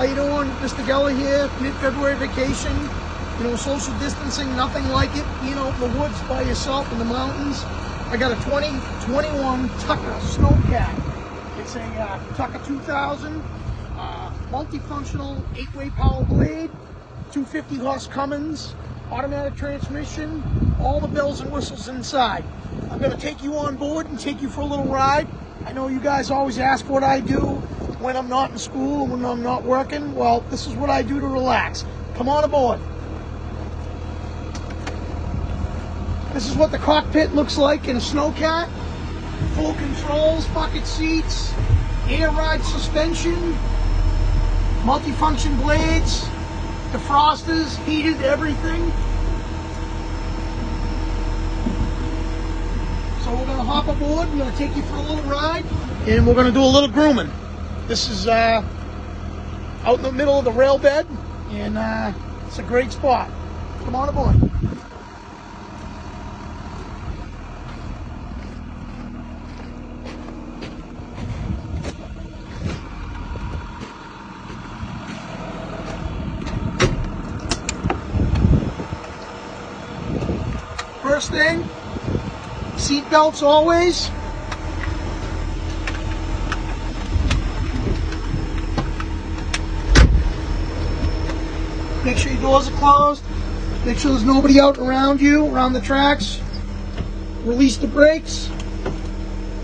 How you doing? Mr. Geller here, mid-February vacation. You know, social distancing, nothing like it. You know, in the woods by yourself in the mountains. I got a 2021 Tucker Snowcat. It's a Tucker 2000, multifunctional 8-way power blade, 250 horse Cummins, automatic transmission, all the bells and whistles inside. I'm going to take you on board and take you for a little ride. I know you guys always ask what I do when I'm not in school, when I'm not working. Well, this is what I do to relax. Come on aboard. This is what the cockpit looks like in a Snowcat. Full controls, bucket seats, air ride suspension, multifunction blades, defrosters, heated, everything. So we're going to hop aboard, we're going to take you for a little ride, and we're going to do a little grooming. This is out in the middle of the rail bed, and it's a great spot. Come on aboard. First thing, seat belts always. Make sure your doors are closed. Make sure there's nobody out around you, around the tracks. Release the brakes.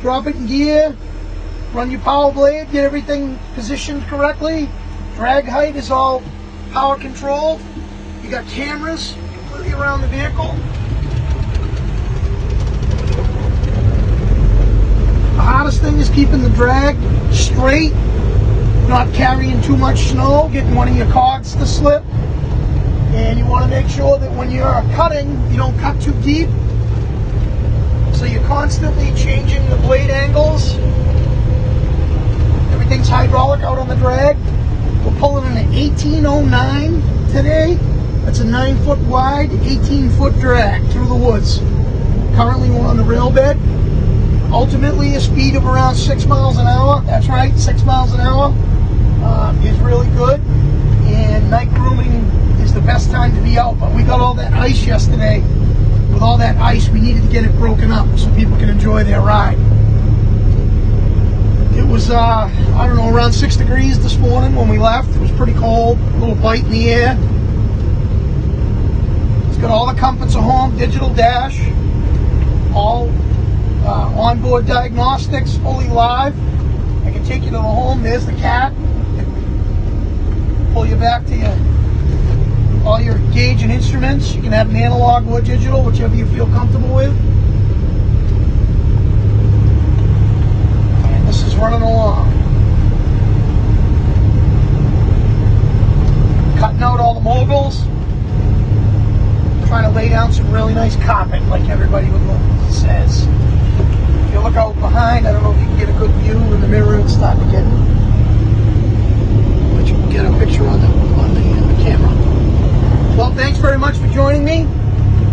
Drop it in gear. Run your power blade. Get everything positioned correctly. Drag height is all power controlled. You got cameras completely around the vehicle. The hardest thing is keeping the drag straight, not carrying too much snow, getting one of your cogs to slip. And you want to make sure that when you're cutting, you don't cut too deep. So you're constantly changing the blade angles. Everything's hydraulic out on the drag. We're pulling an 1809 today. That's a 9-foot wide, 18-foot drag through the woods. Currently we're on the rail bed. Ultimately a speed of around 6 miles an hour. That's right, 6 miles an hour is really good. And night grooming is the best time to be out. But we got all that ice yesterday. With all that ice, we needed to get it broken up so people can enjoy their ride. It was, I don't know, around 6 degrees this morning when we left. It was pretty cold, a little bite in the air. It's got all the comforts of home, digital dash, all onboard diagnostics, fully live. I can take you to the home. There's the cat. Pull you back to all your gauge and instruments. You can have them analog or digital, whichever you feel comfortable with. And this is running along. Cutting out all the moguls. Trying to lay down some really nice carpet like everybody says. If you look out behind, I don't know if you can get a good view in the mirror. It's starting to get, but you can get a picture on the camera. Well, thanks very much for joining me.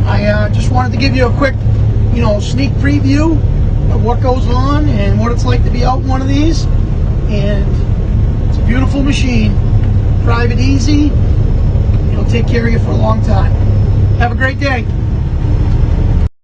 I just wanted to give you a quick, sneak preview of what goes on and what it's like to be out in one of these. And it's a beautiful machine. Drive it easy. It'll take care of you for a long time. Have a great day.